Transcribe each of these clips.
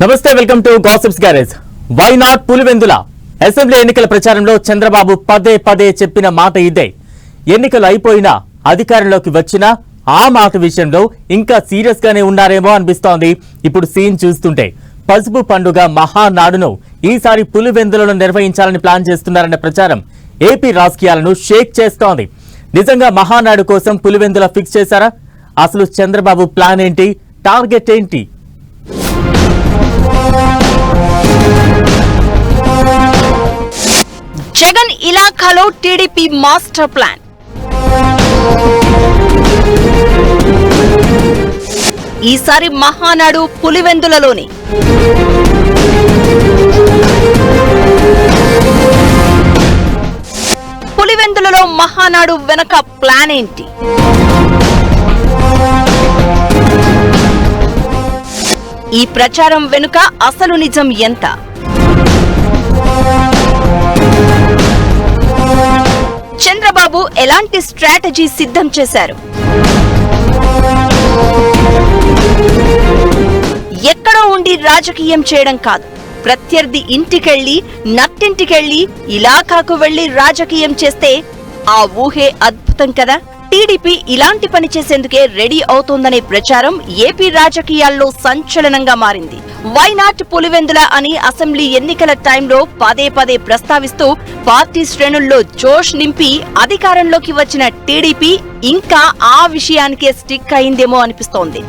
నమస్తే, welcome to gossips garage. Why not Pulivendula? Assembly ఎన్నికల ప్రచారంలో చంద్రబాబు పదే పదే చెప్పిన మాట ఇదే. ఎన్నికలు అయిపోయినా అధికారంలోకి వచ్చినా ఆ మాట విషయంలో ఇంకా సీరియస్ గానే ఉన్నారేమో అనిపిస్తోంది. ఇప్పుడు సీన్ చూస్తుంటే పసుపు పండుగ మహానాడును ఈసారి పులివెందులను నిర్వహించాలని ప్లాన్ చేస్తున్నారన్న ప్రచారం ఏపీ రాజకీయాలను షేక్ చేస్తోంది. నిజంగా మహానాడు కోసం పులివెందుల ఫిక్స్ చేశారా? అసలు చంద్రబాబు ప్లాన్ ఏంటి, టార్గెట్ ఏంటి? జగన్ ఇలాఖాలో టీడీపీ మాస్టర్ ప్లాన్. ఈసారి మహానాడు పులివెందులలోనే. పులివెందులలో మహానాడు వెనక ప్లాన్ ఏంటి? ఈ ప్రచారం వెనుక అసలు నిజం ఎంత? చంద్రబాబు ఎలాంటి స్ట్రాటజీ సిద్ధం చేశారు? ఎక్కడో ఉండి రాజకీయం చేయడం కాదు, ప్రత్యర్థి ఇంటికెళ్లి నట్టింటికెళ్లి ఇలాఖాకు వెళ్లి రాజకీయం చేస్తే ఆ ఊహే అద్భుతం కదా. టీడీపీ ఇలాంటి పని చేసేందుకే రెడీ అవుతోందనే ప్రచారం ఏపీ రాజకీయాల్లో సంచలనంగా మారింది. వై నాట్ పులివెందుల అని అసెంబ్లీ ఎన్నికల టైంలో పదే పదే ప్రస్తావిస్తూ పార్టీ శ్రేణుల్లో జోష్ నింపి అధికారంలోకి వచ్చిన టీడీపీ ఇంకా ఆ విషయానికే స్టిక్ అయిందేమో అనిపిస్తోంది.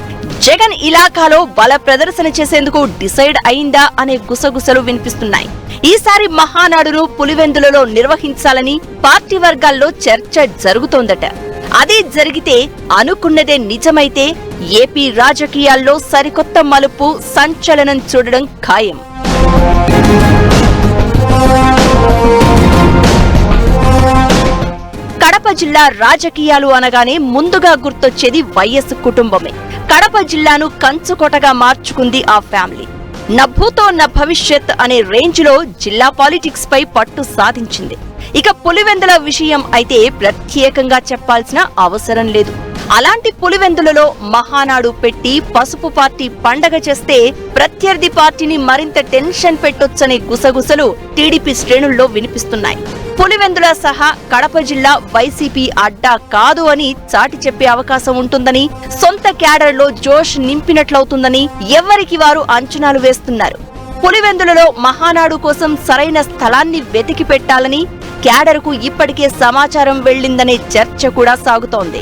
జగన్ ఇలాఖాలో బల ప్రదర్శన చేసేందుకు డిసైడ్ అయిందా అనే గుసగుసలు వినిపిస్తున్నాయి. ఈసారి మహానాడును పులివెందులలో నిర్వహించాలని పార్టీ వర్గాల్లో చర్చ జరుగుతోందట. అదే జరిగితే, అనుకున్నదే నిజమైతే ఏపీ రాజకీయాల్లో సరికొత్త మలుపు, సంచలనం చూడడం ఖాయం. కడప జిల్లా రాజకీయాలు అనగానే ముందుగా గుర్తొచ్చేది వైఎస్ కుటుంబమే. కడప జిల్లాను కంచుకోటగా మార్చుకుంది ఆ ఫ్యామిలీ. నా భూతో నా భవిష్యత్ అనే రేంజ్ లో జిల్లా పాలిటిక్స్ పై పట్టు సాధించింది. ఇక పులివెందుల విషయం అయితే ప్రత్యేకంగా చెప్పాల్సిన అవసరం లేదు. అలాంటి పులివెందులలో మహానాడు పెట్టి పసుపు పార్టీ పండగ చేస్తే ప్రత్యర్థి పార్టీని మరింత టెన్షన్ పెట్టొచ్చనే గుసగుసలు టీడీపీ శ్రేణుల్లో వినిపిస్తున్నాయి. పులివెందుల సహా కడప జిల్లా వైసీపీ అడ్డా కాదు అని చాటి చెప్పే అవకాశం ఉంటుందని, సొంత క్యాడర్లో జోష్ నింపినట్లవుతుందని ఎవరికి వారు అంచనాలు వేస్తున్నారు. పులివెందులలో మహానాడు కోసం సరైన స్థలాన్ని వెతికి పెట్టాలని క్యాడర్కు ఇప్పటికే సమాచారం వెళ్లిందనే చర్చ కూడా సాగుతోంది.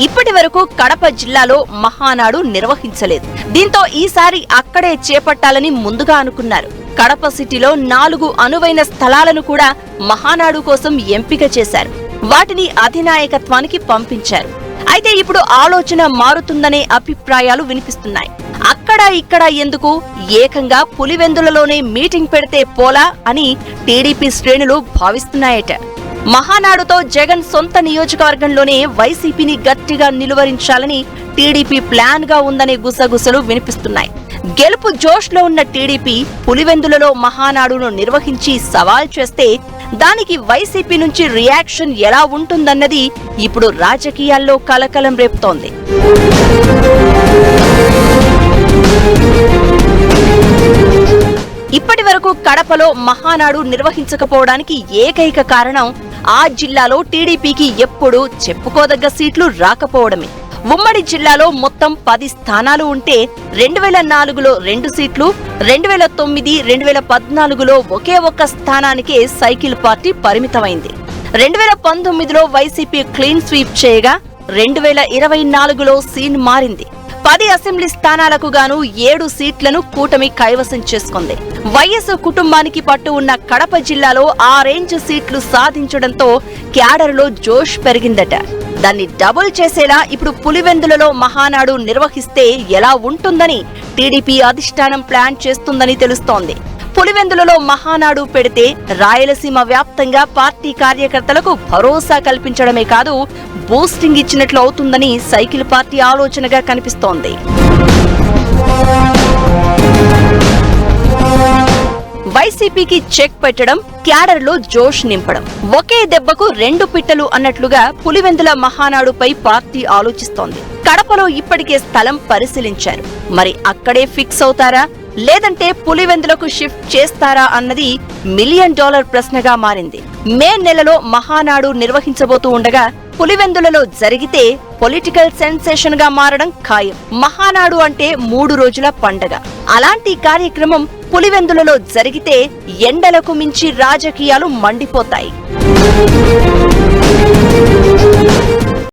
ఇప్పటి వరకు కడప జిల్లాలో మహానాడు నిర్వహించలేదు. దీంతో ఈసారి అక్కడే చేపట్టాలని ముందుగా అనుకున్నారు. కడప సిటీలో 4 అనువైన స్థలాలను కూడా మహానాడు కోసం ఎంపిక చేశారు. వాటిని అధినాయకత్వానికి పంపించారు. అయితే ఇప్పుడు ఆలోచన మారుతుందనే అభిప్రాయాలు వినిపిస్తున్నాయి. అక్కడ ఇక్కడ ఎందుకు, ఏకంగా పులివెందులలోనే మీటింగ్ పెడితే పోలా అని టీడీపీ శ్రేణులు భావిస్తున్నాయట. మహానాడుతో జగన్ సొంత నియోజకవర్గంలోనే వైసీపీని గట్టిగా నిలువరించాలని టీడీపీ ప్లాన్ గా ఉందనే గుసగుసలు వినిపిస్తున్నాయి. గెలుపు జోష్ లో ఉన్న టీడీపీ పులివెందులలో మహానాడును నిర్వహించి సవాల్ చేస్తే దానికి వైసీపీ నుంచి రియాక్షన్ ఎలా ఉంటుందన్నది ఇప్పుడు రాజకీయాల్లో కలకలం రేపుతోంది. ఇప్పటి వరకు కడపలో మహానాడు నిర్వహించకపోవడానికి ఏకైక కారణం ఆ జిల్లాలో టీడీపీకి ఎప్పుడూ చెప్పుకోదగ్గ సీట్లు రాకపోవడమే. ఉమ్మడి జిల్లాలో మొత్తం 10 స్థానాలు ఉంటే 2004లో 2 సీట్లు, 2009, 2014లో ఒకే ఒక్క స్థానానికే సైకిల్ పార్టీ పరిమితమైంది. 2019లో వైసీపీ క్లీన్ స్వీప్ చేయగా 2024లో సీన్ మారింది. 10 అసెంబ్లీ స్థానాలకు గాను 7 సీట్లను కూటమి కైవసం చేసుకుంది. వైఎస్ కుటుంబానికి పట్టు ఉన్న కడప జిల్లాలో ఆ రేంజ్ సీట్లు సాధించడంతో క్యాడర్లో జోష్ పెరిగిందట. దాన్ని డబుల్ చేసేలా ఇప్పుడు పులివెందులలో మహానాడు నిర్వహిస్తే ఎలా ఉంటుందని టీడీపీ అధిష్టానం ప్లాన్ చేస్తుందని తెలుస్తోంది. పులివెందులలో మహానాడు పెడితే రాయలసీమ వ్యాప్తంగా పార్టీ కార్యకర్తలకు భరోసా కల్పించడమే కాదు, బూస్టింగ్ ఇచ్చినట్లు అవుతుందని సైకిల్ పార్టీ ఆలోచనగా కనిపిస్తోంది. వైసీపీకి చెక్ పెట్టడం, క్యాడర్ లో జోష్ నింపడం. ఒకే దెబ్బకు రెండు పిట్టలు అన్నట్లుగా పులివెందుల మహానాడుపై పార్టీ ఆలోచిస్తోంది. కడపలో ఇప్పటికే స్థలం పరిశీలించారు. మరి అక్కడే ఫిక్స్ అవుతారా, లేదంటే పులివెందులకు షిఫ్ట్ చేస్తారా అన్నది $1 మిలియన్ ప్రశ్నగా మారింది. మే నెలలో మహానాడు నిర్వహించబోతూ ఉండగా పులివెందులలో జరిగితే పొలిటికల్ సెన్సేషన్ గా మారడం ఖాయం. మహానాడు అంటే 3 రోజుల పండగ. అలాంటి కార్యక్రమం పులివెందులలో జరిగితే ఎండలకు మించి రాజకీయాలు మండిపోతాయి.